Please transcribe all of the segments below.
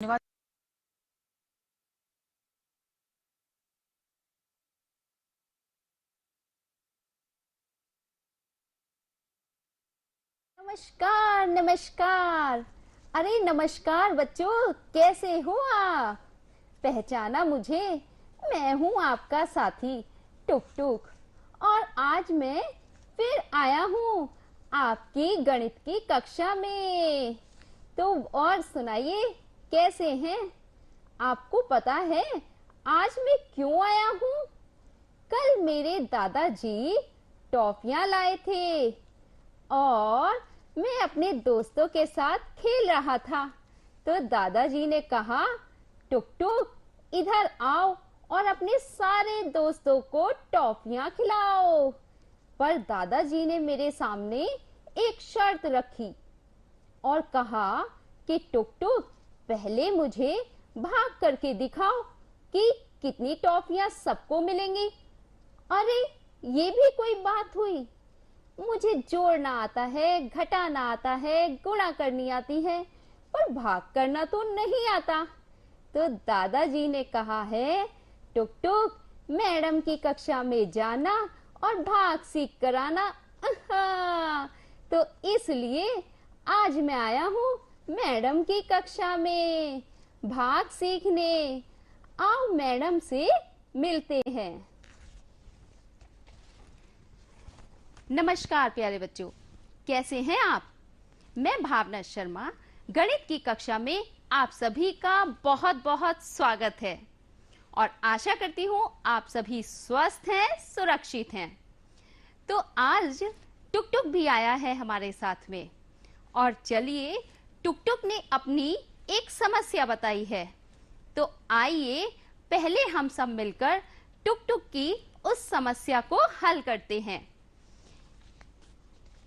धन्यवाद। नमस्कार नमस्कार। अरे नमस्कार बच्चों, कैसे हो आप? पहचाना मुझे? मैं हूँ आपका साथी टुक टुक। और आज मैं फिर आया हूँ आपकी गणित की कक्षा में। तो और सुनाइए, कैसे हैं? आपको पता है आज मैं क्यों आया हूँ? कल मेरे दादाजी टॉफियां लाए थे और मैं अपने दोस्तों के साथ खेल रहा था। तो दादाजी ने कहा, टुक टुक इधर आओ और अपने सारे दोस्तों को टॉफियां खिलाओ। पर दादाजी ने मेरे सामने एक शर्त रखी और कहा कि टुक टुक पहले मुझे भाग करके दिखाओ कि कितनी टॉफियां सबको मिलेंगी। अरे ये भी कोई बात हुई? मुझे जोड़ना आता है, घटाना आता है, गुणा करनी आती है, पर भाग करना तो नहीं आता। तो दादाजी ने कहा है, टुक टुक मैडम की कक्षा में जाना और भाग सीख कर आना। तो इसलिए आज मैं आया हूँ मैडम की कक्षा में भाग सीखने। आओ मैडम से मिलते हैं। नमस्कार प्यारे बच्चों, कैसे हैं आप? मैं भावना शर्मा गणित की कक्षा में आप सभी का बहुत बहुत स्वागत है और आशा करती हूँ आप सभी स्वस्थ हैं, सुरक्षित हैं। तो आज टुक टुक भी आया है हमारे साथ में और चलिए, टुक टुक ने अपनी एक समस्या बताई है। तो आइए पहले हम सब मिलकर टुक टुक की उस समस्या को हल करते हैं।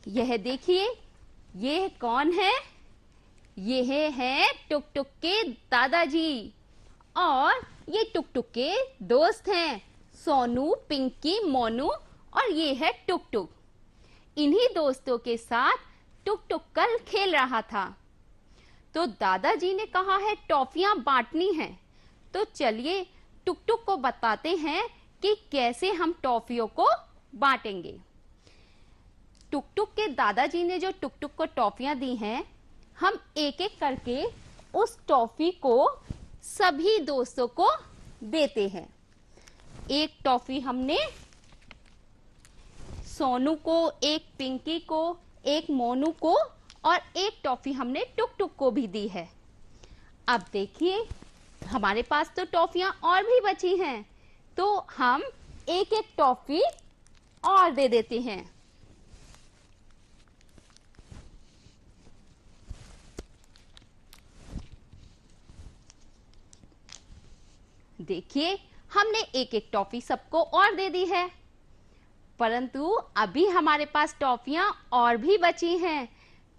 यह देखिए, ये कौन है? यह है टुक टुक के दादाजी और ये टुक टुक के दोस्त हैं, सोनू, पिंकी, मोनू और ये है टुक टुक। इन्हीं दोस्तों के साथ टुक टुक कल खेल रहा था। तो दादाजी ने कहा है टॉफियां बांटनी हैं। तो चलिए टुक टुक को बताते हैं कि कैसे हम टॉफियों को बांटेंगे। टुक टुक के दादाजी ने जो टुक टुक को टॉफियां दी हैं, हम एक एक करके उस टॉफी को सभी दोस्तों को देते हैं। एक टॉफी हमने सोनू को, एक पिंकी को, एक मोनू को और एक टॉफी हमने टुक टुक को भी दी है। अब देखिए, हमारे पास तो टॉफियां और भी बची हैं, तो हम एक एक टॉफी और दे देते हैं। देखिए, हमने एक एक टॉफी सबको और दे दी है, परंतु अभी हमारे पास टॉफियां और भी बची हैं।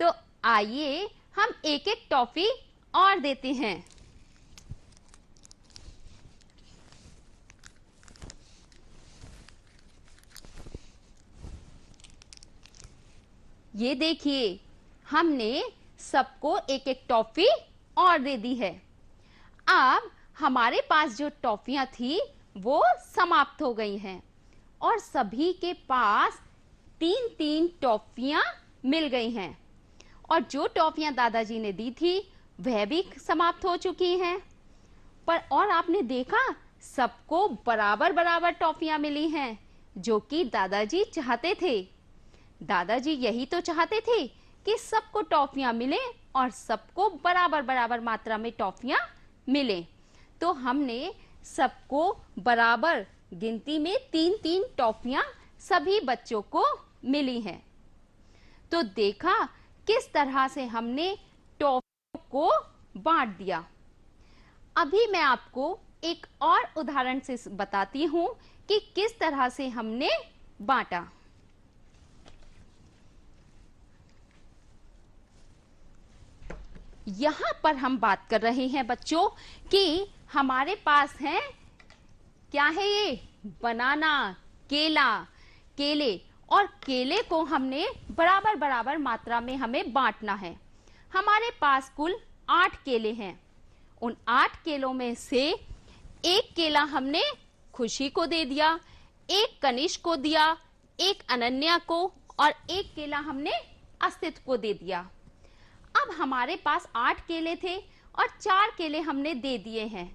तो आइए हम एक एक टॉफी और देते हैं। ये देखिए, हमने सबको एक एक टॉफी और दे दी है। अब हमारे पास जो टॉफियां थी वो समाप्त हो गई हैं और सभी के पास तीन तीन टॉफियां मिल गई हैं और जो टॉफियां दादाजी ने दी थी वह भी समाप्त हो चुकी हैं। पर और आपने देखा, सबको बराबर बराबर टॉफियां मिली हैं, जो कि दादाजी चाहते थे। दादाजी यही तो चाहते थे कि सबको टॉफियां मिले और सबको बराबर बराबर मात्रा में टॉफियां मिले। तो हमने सबको बराबर गिनती में तीन तीन टॉफियां सभी बच्चों को मिली हैं। तो देखा किस तरह से हमने टॉफियों को बांट दिया। अभी मैं आपको एक और उदाहरण से बताती हूं कि किस तरह से हमने बांटा। यहां पर हम बात कर रहे हैं बच्चों कि हमारे पास है, क्या है ये? बनाना, केला, केले, और केले को हमने बराबर बराबर मात्रा में हमें बांटना है। हमारे पास कुल 8 केले हैं। उन 8 केलों में से एक केला हमने खुशी को दे दिया, एक कनिष्क को दिया, एक अनन्या को, और एक केला हमने अस्तित्व को दे दिया। अब हमारे पास 8 केले थे और 4 केले हमने दे दिए हैं,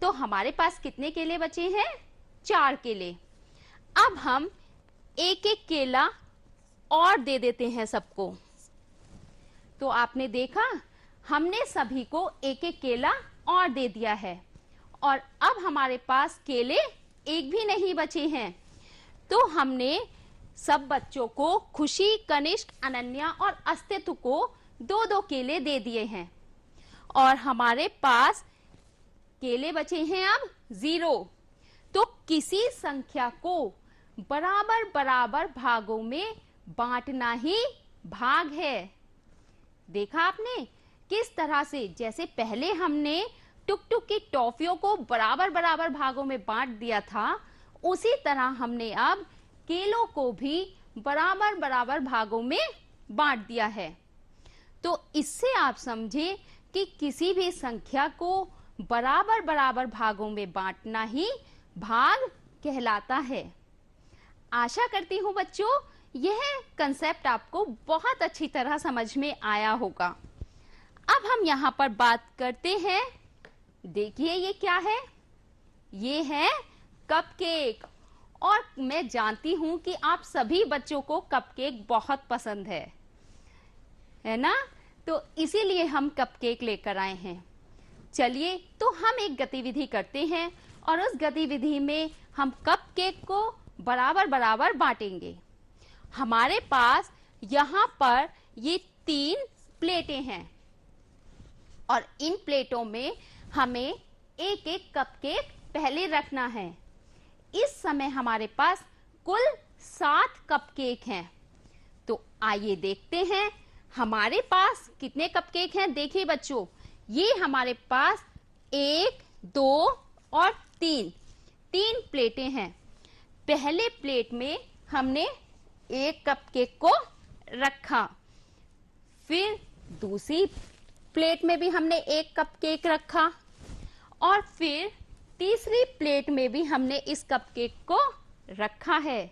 तो हमारे पास कितने केले बचे हैं? 4 केले। अब हम एक एक केला और दे देते हैं सबको। तो आपने देखा, हमने सभी को एक एक केला और दे दिया है, और अब हमारे पास केले एक भी नहीं बचे हैं। तो हमने सब बच्चों को खुशी, कनिष्क, अनन्या और अस्तित्व को 2-2 केले दे दिए हैं, और हमारे पास केले बचे हैं अब 0। तो किसी संख्या को बराबर बराबर भागों में बांटना ही भाग है। देखा आपने किस तरह से, जैसे पहले हमने टुक टुक की टॉफियों को बराबर बराबर भागों में बांट दिया था, उसी तरह हमने अब केलों को भी बराबर बराबर भागों में बांट दिया है। तो इससे आप समझे कि किसी भी संख्या को बराबर बराबर भागों में बांटना ही भाग कहलाता है। आशा करती हूँ बच्चों, यह कंसेप्ट आपको बहुत अच्छी तरह समझ में आया होगा। अब हम यहाँ पर बात करते हैं, देखिए ये क्या है? ये है कपकेक। और मैं जानती हूं कि आप सभी बच्चों को कपकेक बहुत पसंद है ना? तो इसीलिए हम कपकेक लेकर आए हैं। चलिए, तो हम एक गतिविधि करते हैं, और उस गतिविधि में हम कपकेक को बराबर बराबर बांटेंगे। हमारे पास यहाँ पर ये 3 प्लेटें हैं, और इन प्लेटों में हमें एक एक कपकेक पहले रखना है। इस समय हमारे पास कुल 7 कपकेक हैं। तो आइए देखते हैं हमारे पास कितने कपकेक हैं। देखिए बच्चों, ये हमारे पास 1, 2 और 3 प्लेटें हैं। पहले प्लेट में हमने एक कपकेक को रखा, फिर दूसरी प्लेट में भी हमने एक कपकेक रखा, और फिर तीसरी प्लेट में भी हमने इस कपकेक को रखा है।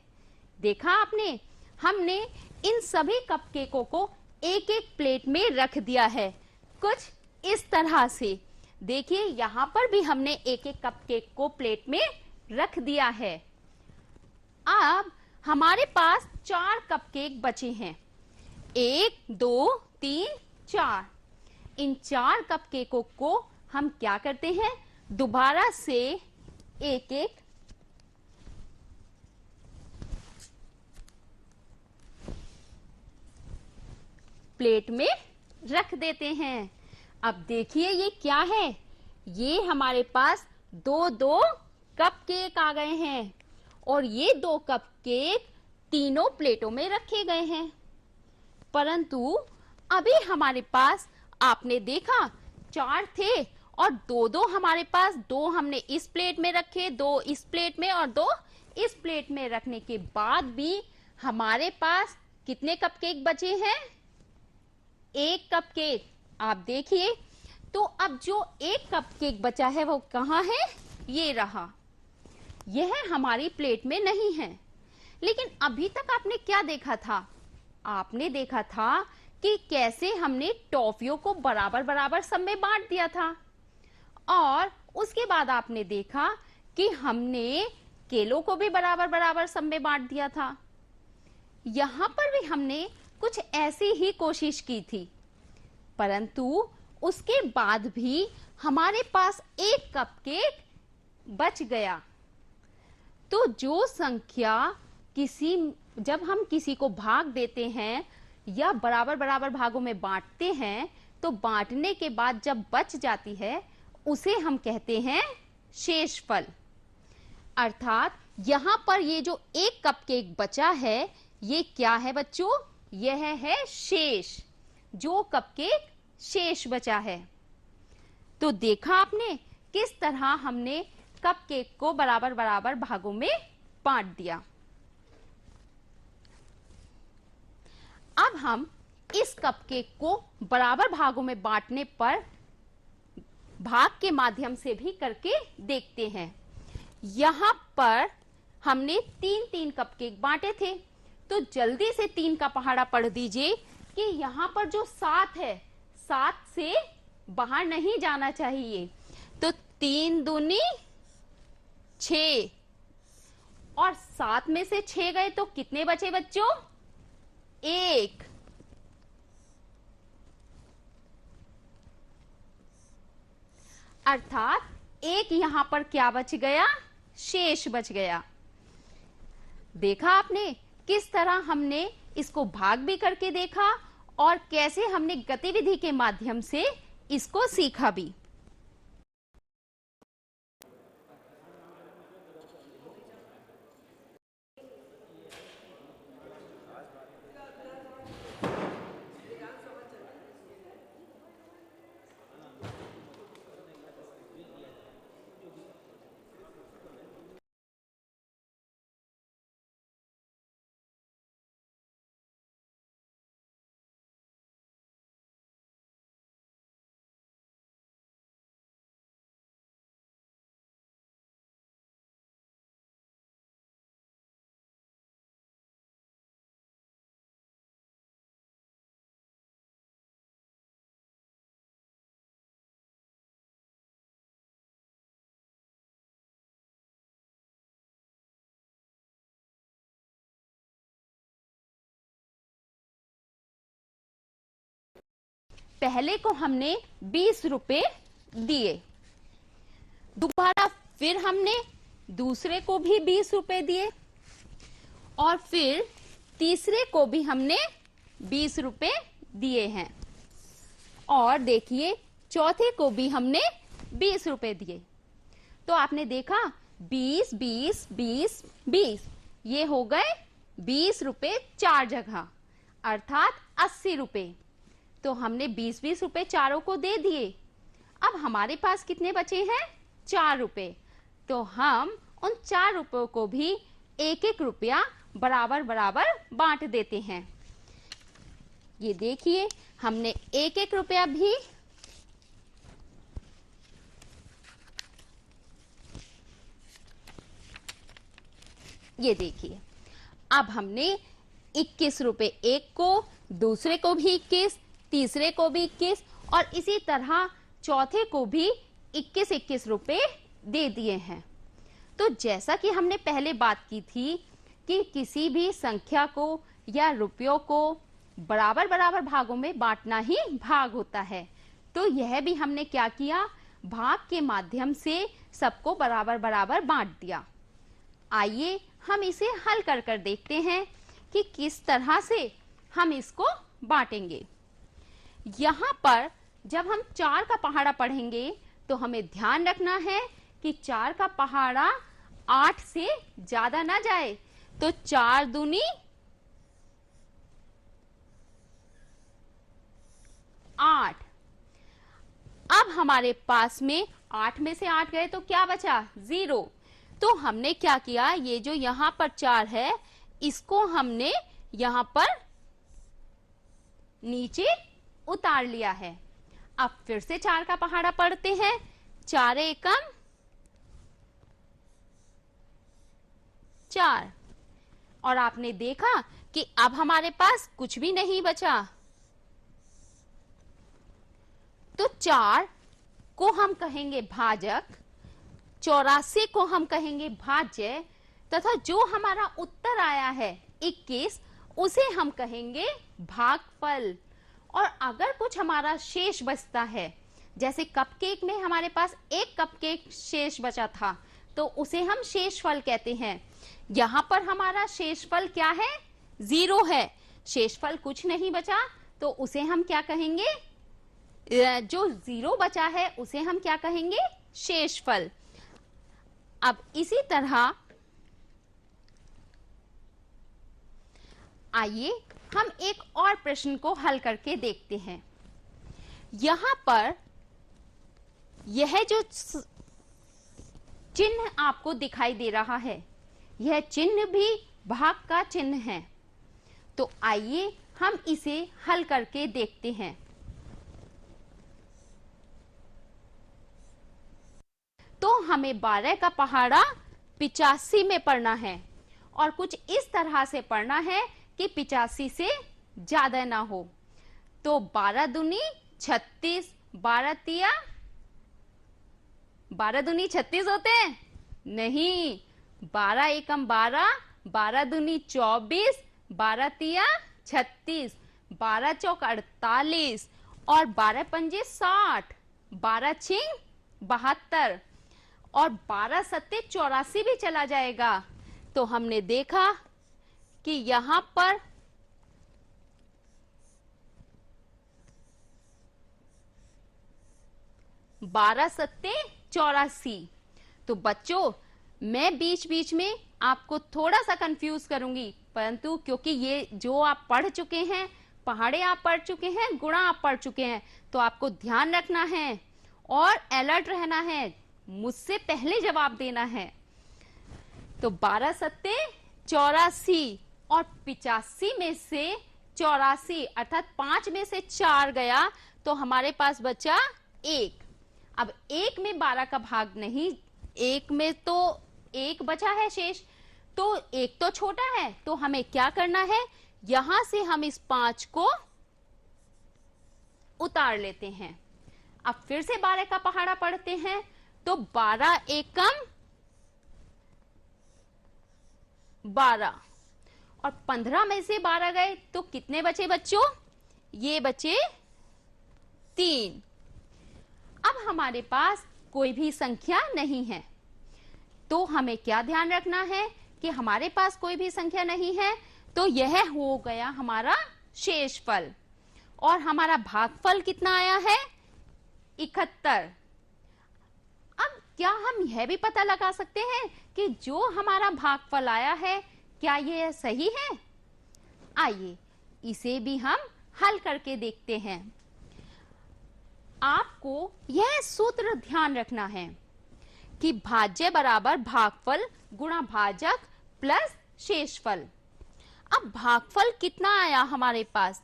देखा आपने, हमने इन सभी कपकेकों को एक एक प्लेट में रख दिया है, कुछ इस तरह से। देखिए यहाँ पर भी हमने एक एक कपकेक को प्लेट में रख दिया है। अब हमारे पास 4 कपकेक बचे हैं, 1, 2, 3, 4। इन 4 कपकेकों को हम क्या करते हैं, दोबारा से एक एक प्लेट में रख देते हैं। अब देखिए ये क्या है, ये हमारे पास 2-2 कपकेक आ गए हैं, और ये 2 कपकेक तीनों प्लेटों में रखे गए हैं। परंतु अभी हमारे पास, आपने देखा, 4 थे, और 2-2 हमारे पास, 2 हमने इस प्लेट में रखे, 2 इस प्लेट में और 2 इस प्लेट में रखने के बाद भी हमारे पास कितने कपकेक बचे हैं? 1 कपकेक। आप देखिए, तो अब जो 1 कपकेक बचा है वो कहाँ है? ये रहा, यह हमारी प्लेट में नहीं है। लेकिन अभी तक आपने क्या देखा था? आपने देखा था कि कैसे हमने टॉफियों को बराबर बराबर सब में बांट दिया था, और उसके बाद आपने देखा कि हमने केलों को भी बराबर बराबर सब में बांट दिया था। यहाँ पर भी हमने कुछ ऐसी ही कोशिश की थी, परंतु उसके बाद भी हमारे पास 1 कपकेक बच गया। तो जो संख्या जब हम किसी को भाग देते हैं या बराबर बराबर भागों में बांटते हैं, तो बांटने के बाद जब बच जाती है उसे हम कहते हैं शेषफल। अर्थात यहाँ पर ये जो 1 कपकेक बचा है, ये क्या है बच्चों? यह है शेष, जो कपकेक शेष बचा है। तो देखा आपने किस तरह हमने कपकेक को बराबर बराबर भागों में बांट दिया। अब हम इस कपकेक को बराबर भागों में बांटने पर भाग के माध्यम से भी करके देखते हैं। यहाँ पर हमने 3-3 कपकेक बांटे थे, तो जल्दी से 3 का पहाड़ा पढ़ दीजिए कि यहाँ पर जो 7 है, 7 से बाहर नहीं जाना चाहिए। तो 3 दूनी 6 और 7 में से 6 गए तो कितने बचे बच्चों? 1। अर्थात 1 यहां पर क्या बच गया? शेष बच गया। देखा आपने किस तरह हमने इसको भाग भी करके देखा और कैसे हमने गतिविधि के माध्यम से इसको सीखा भी। पहले को हमने 20 रुपए दिए, दोबारा फिर हमने दूसरे को भी 20 रुपए दिए और फिर तीसरे को भी हमने 20 रुपए दिए हैं और देखिए चौथे को भी हमने 20 रुपए दिए। तो आपने देखा 20, 20, 20, 20, ये हो गए 20 रुपए 4 जगह, अर्थात 80 रुपए। तो हमने 20-20 रुपए चारों को दे दिए। अब हमारे पास कितने बचे हैं? 4 रुपए। तो हम उन 4 रुपयों को भी 1-1 रुपया बराबर बराबर बांट देते हैं। ये देखिए हमने 1-1 रुपया भी ये देखिए, अब हमने 21 रुपए एक को, दूसरे को भी 21, तीसरे को भी 21 और इसी तरह चौथे को भी 21-21 रुपए दे दिए हैं। तो जैसा कि हमने पहले बात की थी कि किसी भी संख्या को या रुपयों को बराबर बराबर भागों में बांटना ही भाग होता है, तो यह भी हमने क्या किया? भाग के माध्यम से सबको बराबर बराबर बांट दिया। आइए हम इसे हल कर कर देखते हैं कि किस तरह से हम इसको बांटेंगे। यहाँ पर जब हम 4 का पहाड़ा पढ़ेंगे तो हमें ध्यान रखना है कि 4 का पहाड़ा 8 से ज्यादा ना जाए। तो 4 दूनी 8। अब हमारे पास में 8 में से 8 गए तो क्या बचा? 0। तो हमने क्या किया? ये जो यहाँ पर 4 है इसको हमने यहाँ पर नीचे उतार लिया है। अब फिर से 4 का पहाड़ा पढ़ते हैं। 4 एकम 4 और आपने देखा कि अब हमारे पास कुछ भी नहीं बचा। तो 4 को हम कहेंगे भाजक, 84 को हम कहेंगे भाज्य तथा जो हमारा उत्तर आया है 21 उसे हम कहेंगे भागफल। और अगर कुछ हमारा शेष बचता है, जैसे कपकेक में हमारे पास एक कपकेक शेष बचा था तो उसे हम शेषफल कहते हैं। यहाँ पर हमारा शेषफल क्या है? 0 है। शेषफल कुछ नहीं बचा तो उसे हम क्या कहेंगे? जो 0 बचा है उसे हम क्या कहेंगे? शेषफल। अब इसी तरह आइए हम एक और प्रश्न को हल करके देखते हैं। यहां पर यह जो चिन्ह आपको दिखाई दे रहा है, यह चिन्ह भी भाग का चिन्ह है। तो आइए हम इसे हल करके देखते हैं। हमें 12 का पहाड़ा 85 में पढ़ना है और कुछ इस तरह से पढ़ना है कि 85 से ज्यादा ना हो। तो 12 दूनी 36, 12 तिया 12 दूनी 36 होते हैं? नहीं, 12 एकम 12, 12 दूनी 24, 12 तिया 36, 12 चौक 48 और 12 पंजे 60, 12 छिंग 72 और 12 सत्ते 84 भी चला जाएगा। तो हमने देखा कि यहां पर बारह सत्ते 84। तो बच्चों, मैं बीच बीच में आपको थोड़ा सा कंफ्यूज करूंगी, परंतु क्योंकि ये जो आप पढ़ चुके हैं, पहाड़े आप पढ़ चुके हैं, गुणा आप पढ़ चुके हैं, तो आपको ध्यान रखना है और अलर्ट रहना है, मुझसे पहले जवाब देना है। तो 12 सत्ते 84 और 85 में से 84 अर्थात 5 में से 4 गया तो हमारे पास बचा 1। अब 1 में 12 का भाग नहीं, 1 में तो 1 बचा है शेष, तो 1 तो छोटा है, तो हमें क्या करना है, यहां से हम इस 5 को उतार लेते हैं। अब फिर से 12 का पहाड़ा पढ़ते हैं। तो 12 एकम 12 और 15 में से 12 गए तो कितने बचे बच्चों? ये बचे 3। अब हमारे पास कोई भी संख्या नहीं है, तो हमें क्या ध्यान रखना है कि हमारे पास कोई भी संख्या नहीं है, तो यह हो गया हमारा शेषफल। और हमारा भागफल कितना आया है? 71। अब क्या हम यह भी पता लगा सकते हैं कि जो हमारा भागफल आया है क्या यह सही है? आइए इसे भी हम हल करके देखते हैं। आपको यह सूत्र ध्यान रखना है कि भाज्य बराबर भागफल गुणा भाजक प्लस शेषफल। अब भागफल कितना आया हमारे पास?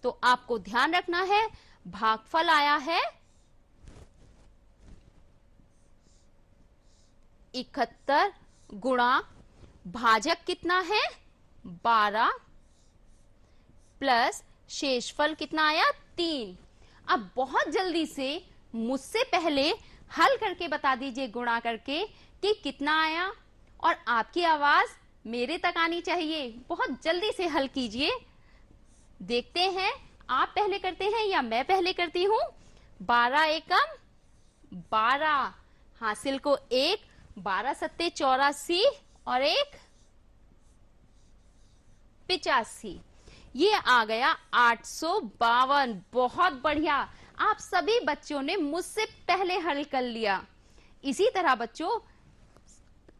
तो आपको ध्यान रखना है, भागफल आया है 71 गुणा भाजक कितना है 12 प्लस शेषफल कितना आया 3। अब बहुत जल्दी से मुझसे पहले हल करके बता दीजिए गुणा करके कि कितना आया, और आपकी आवाज मेरे तक आनी चाहिए। बहुत जल्दी से हल कीजिए। देखते हैं आप पहले करते हैं या मैं पहले करती हूं। 12 एकम 12, हासिल को 1, 12 सत्ते 84 और 1 85, ये आ गया 852। बहुत बढ़िया, आप सभी बच्चों ने मुझसे पहले हल कर लिया। इसी तरह बच्चों,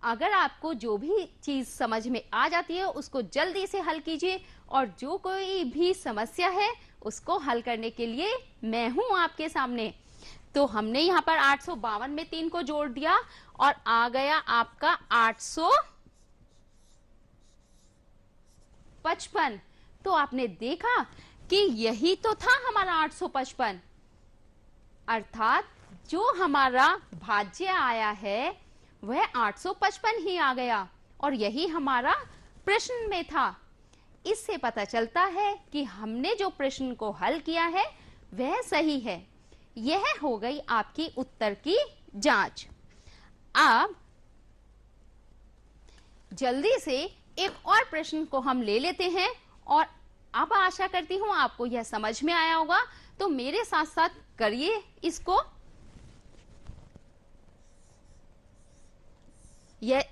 अगर आपको जो भी चीज समझ में आ जाती है उसको जल्दी से हल कीजिए, और जो कोई भी समस्या है उसको हल करने के लिए मैं हूं आपके सामने। तो हमने यहाँ पर 852 में 3 को जोड़ दिया और आ गया आपका 855। तो आपने देखा कि यही तो था हमारा 855, अर्थात जो हमारा भाज्य आया है वह 855 ही आ गया, और यही हमारा प्रश्न में था। इससे पता चलता है कि हमने जो प्रश्न को हल किया है वह सही है। यह हो गई आपकी उत्तर की जांच। अब जल्दी से एक और प्रश्न को हम ले लेते हैं, और अब आशा करती हूं आपको यह समझ में आया होगा, तो मेरे साथ साथ करिए इसको। यह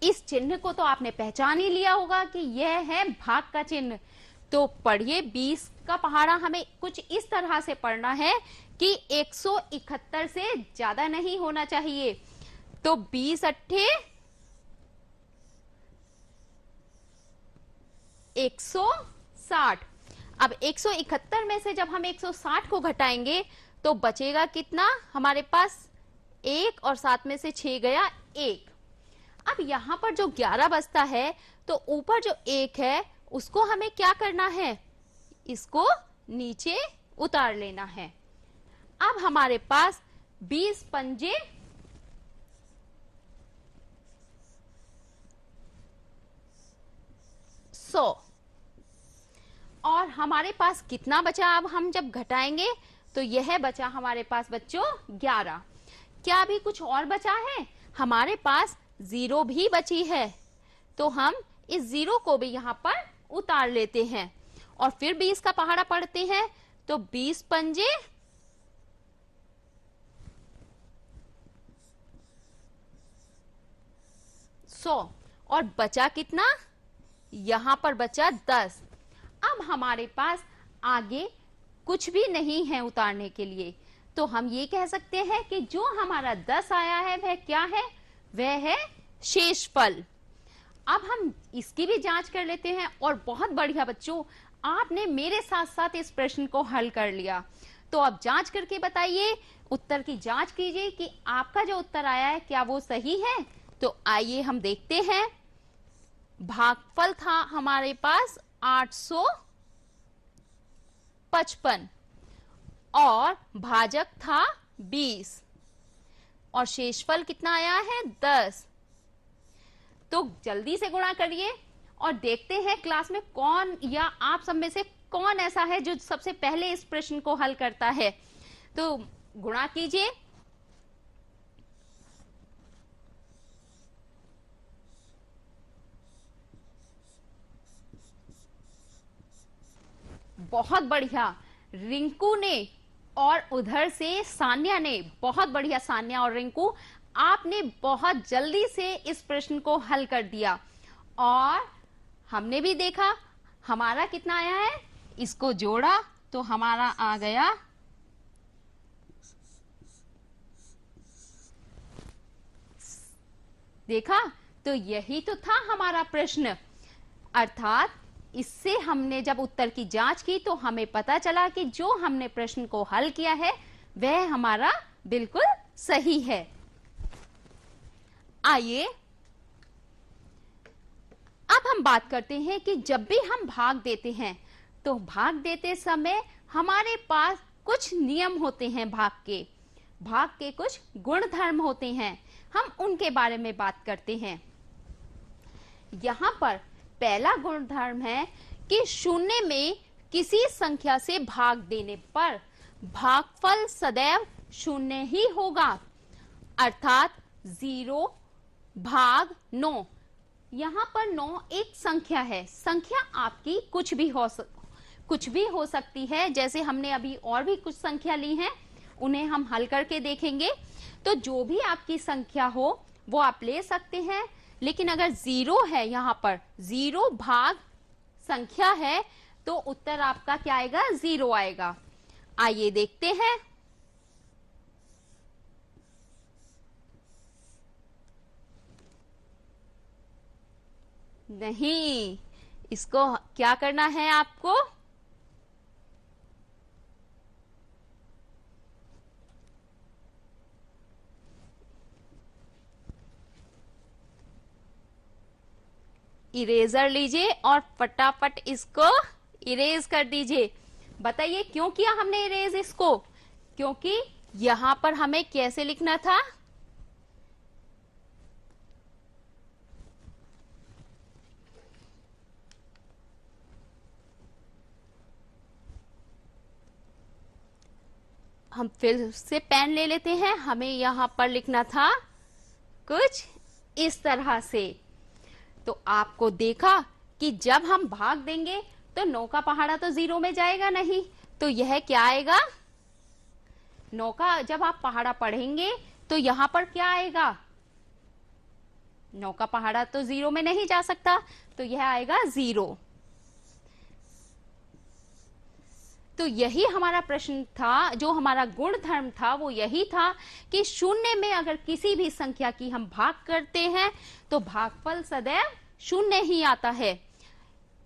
इस चिन्ह को तो आपने पहचान ही लिया होगा कि यह है भाग का चिन्ह। तो पढ़िए, 20 का पहाड़ा हमें कुछ इस तरह से पढ़ना है कि 171 से ज्यादा नहीं होना चाहिए। तो 20 अट्ठे 160। अब 171 में से जब हम 160 को घटाएंगे तो बचेगा कितना हमारे पास? 1 और 7 में से 6 गया, 1। अब यहाँ पर जो 11 बचता है तो ऊपर जो 1 है उसको हमें क्या करना है, इसको नीचे उतार लेना है। अब हमारे पास 20 पंजे 100 और हमारे पास कितना बचा, अब हम जब घटाएंगे तो यह बचा हमारे पास बच्चों 11। क्या अभी कुछ और बचा है, हमारे पास 0 भी बची है, तो हम इस 0 को भी यहाँ पर उतार लेते हैं और फिर 20 का पहाड़ा पढ़ते हैं। तो 20 पंजे 100 और बचा कितना, यहाँ पर बचा 10। अब हमारे पास आगे कुछ भी नहीं है उतारने के लिए, तो हम ये कह सकते हैं कि जो हमारा 10 आया है वह क्या है, वह है शेषफल। अब हम इसकी भी जांच कर लेते हैं। और बहुत बढ़िया बच्चों, आपने मेरे साथ साथ इस प्रश्न को हल कर लिया, तो अब जांच करके बताइए, उत्तर की जांच कीजिए कि आपका जो उत्तर आया है क्या वो सही है। तो आइए हम देखते हैं। भागफल था हमारे पास 855 और भाजक था 20 और शेषफल कितना आया है 10। तो जल्दी से गुणा करिए और देखते हैं क्लास में कौन या आप सब में से कौन ऐसा है जो सबसे पहले इस प्रश्न को हल करता है। तो गुणा कीजिए। बहुत बढ़िया, रिंकू ने और उधर से सान्या ने, बहुत बढ़िया सान्या और रिंकू, आपने बहुत जल्दी से इस प्रश्न को हल कर दिया। और हमने भी देखा हमारा कितना आया है, इसको जोड़ा तो हमारा आ गया देखा, तो यही तो था हमारा प्रश्न। अर्थात इससे हमने जब उत्तर की जांच की तो हमें पता चला कि जो हमने प्रश्न को हल किया है वह हमारा बिल्कुल सही है। आइए अब हम बात करते हैं कि जब भी हम भाग देते हैं तो भाग देते समय हमारे पास कुछ नियम होते हैं, भाग के कुछ गुण धर्म होते हैं, हम उनके बारे में बात करते हैं। यहाँ पर पहला गुण धर्म है कि शून्य में किसी संख्या से भाग देने पर भागफल सदैव शून्य ही होगा, अर्थात 0 भाग 9। यहाँ पर 9 एक संख्या है, संख्या आपकी कुछ भी हो सकती है। जैसे हमने अभी और भी कुछ संख्या ली हैं, उन्हें हम हल करके देखेंगे। तो जो भी आपकी संख्या हो वो आप ले सकते हैं, लेकिन अगर 0 है, यहाँ पर 0 भाग संख्या है, तो उत्तर आपका क्या आएगा, 0 आएगा। आइए देखते हैं। नहीं, इसको क्या करना है आपको, इरेजर लीजिए और फटाफट इसको इरेज कर दीजिए। बताइए क्यों किया हमने इरेज इसको, क्योंकि यहां पर हमें कैसे लिखना था, हम फिर से पेन ले लेते हैं। हमें यहां पर लिखना था कुछ इस तरह से। तो आपको देखा कि जब हम भाग देंगे तो 9 का पहाड़ा तो 0 में जाएगा नहीं, तो यह क्या आएगा, 9 का जब आप पहाड़ा पढ़ेंगे तो यहां पर क्या आएगा, 9 का पहाड़ा तो 0 में नहीं जा सकता, तो यह आएगा 0। तो यही हमारा प्रश्न था, जो हमारा गुण धर्म था वो यही था कि शून्य में अगर किसी भी संख्या की हम भाग करते हैं तो भागफल सदैव शून्य ही आता है।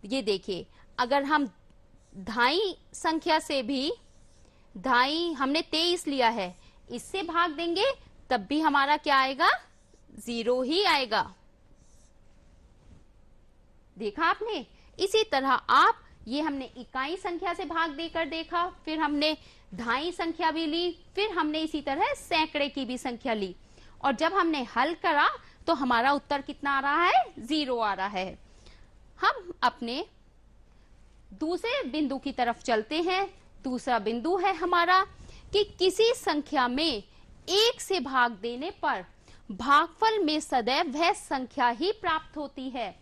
ये देखिए, अगर हम धाई संख्या से भी, धाई हमने 23 लिया है, इससे भाग देंगे तब भी हमारा क्या आएगा, 0 ही आएगा। देखा आपने? इसी तरह आप, ये हमने इकाई संख्या से भाग देकर देखा, फिर हमने ढाई संख्या भी ली, फिर हमने इसी तरह सैकड़े की भी संख्या ली, और जब हमने हल करा तो हमारा उत्तर कितना आ रहा है? 0 आ रहा है। हम अपने दूसरे बिंदु की तरफ चलते हैं। दूसरा बिंदु है हमारा कि किसी संख्या में 1 से भाग देने पर भागफल में सदैव वह संख्या ही प्राप्त होती है।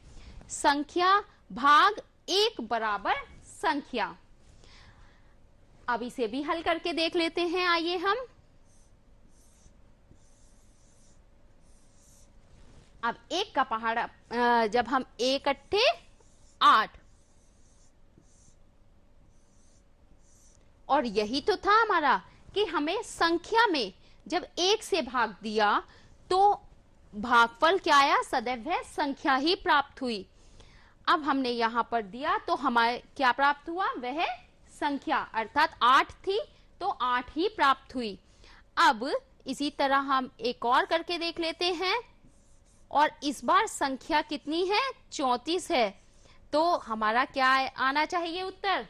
संख्या भाग 1 बराबर संख्या। अब इसे भी हल करके देख लेते हैं। आइए हम अब 1 का पहाड़ा, जब हम 1 अट्ठे 8, और यही तो था हमारा कि हमें संख्या में जब 1 से भाग दिया तो भागफल क्या आया? सदैव वह संख्या ही प्राप्त हुई। अब हमने यहां पर दिया तो हमारे क्या प्राप्त हुआ? वह संख्या, अर्थात 8 थी तो 8 ही प्राप्त हुई। अब इसी तरह हम एक और करके देख लेते हैं, और इस बार संख्या कितनी है? 34 है। तो हमारा क्या आना चाहिए उत्तर?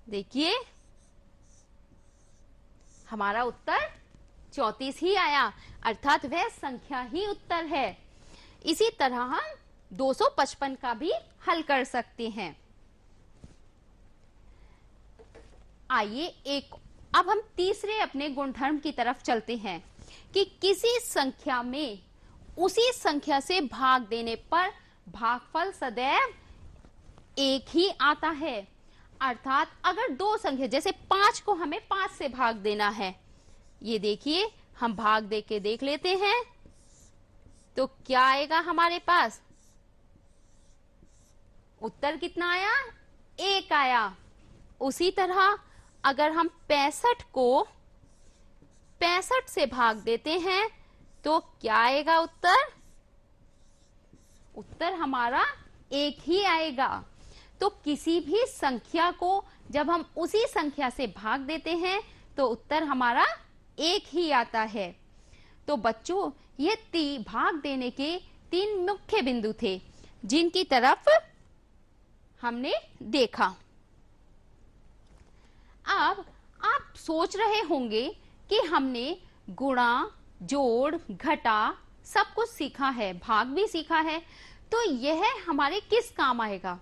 देखिए, हमारा उत्तर 34 ही आया, अर्थात वह संख्या ही उत्तर है। इसी तरह हम 255 का भी हल कर सकते हैं। आइए अब हम तीसरे अपने गुणधर्म की तरफ चलते हैं कि किसी संख्या में उसी संख्या से भाग देने पर भागफल सदैव 1 ही आता है। अर्थात अगर 2 संख्या, जैसे 5 को हमें 5 से भाग देना है, ये देखिए हम भाग दे के देख लेते हैं तो क्या आएगा हमारे पास? उत्तर कितना आया? 1 आया। उसी तरह अगर हम 65 को 65 से भाग देते हैं तो क्या आएगा उत्तर? उत्तर हमारा 1 ही आएगा। तो किसी भी संख्या को जब हम उसी संख्या से भाग देते हैं तो उत्तर हमारा 1 ही आता है। तो बच्चों, ये भाग देने के 3 मुख्य बिंदु थे जिनकी तरफ हमने देखा। अब आप सोच रहे होंगे कि हमने गुणा, जोड़, घटा सब कुछ सीखा है, भाग भी सीखा है, तो यह हमारे किस काम आएगा?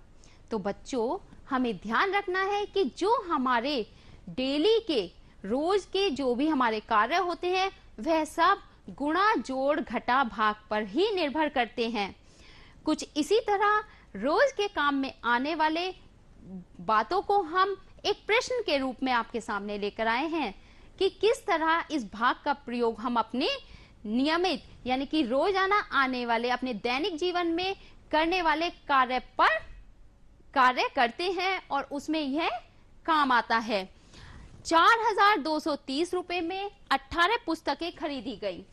तो बच्चों, हमें ध्यान रखना है कि जो हमारे डेली के, रोज के जो भी हमारे कार्य होते हैं वह सब गुणा, जोड़, घटा, भाग पर ही निर्भर करते हैं। कुछ इसी तरह रोज के काम में आने वाले बातों को हम एक प्रश्न के रूप में आपके सामने लेकर आए हैं कि किस तरह इस भाग का प्रयोग हम अपने नियमित, यानी कि रोजाना आने वाले अपने दैनिक जीवन में करने वाले कार्य करते हैं और उसमें यह काम आता है। 4230 रुपए में 18 पुस्तकें खरीदी गई।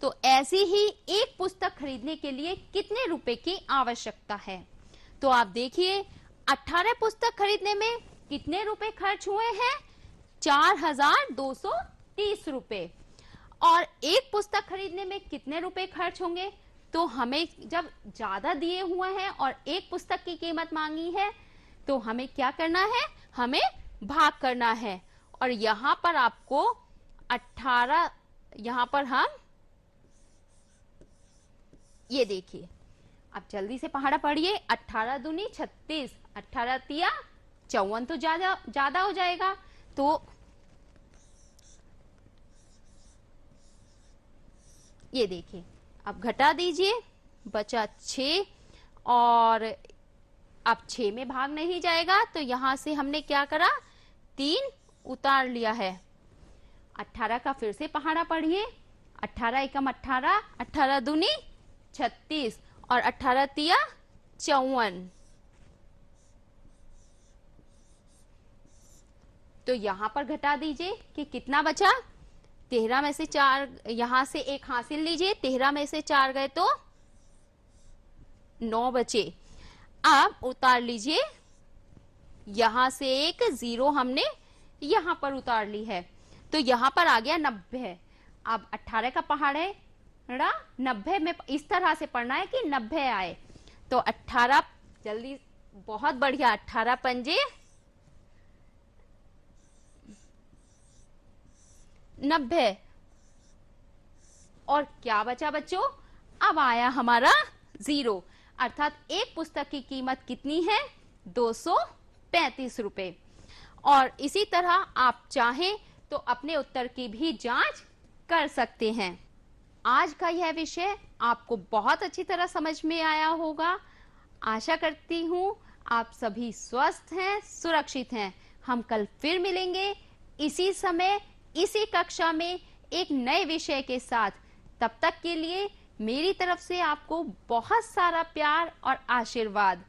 तो ऐसी ही एक पुस्तक खरीदने के लिए कितने रुपए की आवश्यकता है? तो आप देखिए, 18 पुस्तक खरीदने में कितने रुपए खर्च हुए हैं? 4230 रुपए। और एक पुस्तक खरीदने में कितने रुपए खर्च होंगे? तो हमें जब ज्यादा दिए हुए हैं और एक पुस्तक की कीमत मांगी है तो हमें क्या करना है? हमें भाग करना है। और यहां पर आपको 18, यहां पर हम ये देखिए, अब जल्दी से पहाड़ा पढ़िए। 18 दूनी 36, 18 तिया 54, तो ज्यादा हो जाएगा। तो ये देखिए, अब घटा दीजिए, बचा 6, और अब 6 में भाग नहीं जाएगा तो यहां से हमने क्या करा? 3 उतार लिया है। 18 का फिर से पहाड़ा पढ़िए। 18 एकम 18, 18 दूनी 36 और 18 तिया 54। तो यहां पर घटा दीजिए कि कितना बचा? 13 में से 4, यहां से 1 हासिल लीजिए, 13 में से 4 गए तो 9 बचे। अब उतार लीजिए, यहां से एक 0 हमने यहां पर उतार ली है, तो यहां पर आ गया 90 है। अब 18 का पहाड़े 90 में इस तरह से पढ़ना है कि 90 आए। तो 18, जल्दी, बहुत बढ़िया, 18 पंजे 90। और क्या बचा बच्चों? अब आया हमारा 0, अर्थात एक पुस्तक की कीमत कितनी है? 235 रुपए। और इसी तरह आप चाहें तो अपने उत्तर की भी जांच कर सकते हैं। आज का यह विषय आपको बहुत अच्छी तरह समझ में आया होगा। आशा करती हूँ आप सभी स्वस्थ हैं, सुरक्षित हैं। हम कल फिर मिलेंगे इसी समय, इसी कक्षा में एक नए विषय के साथ। तब तक के लिए मेरी तरफ से आपको बहुत सारा प्यार और आशीर्वाद।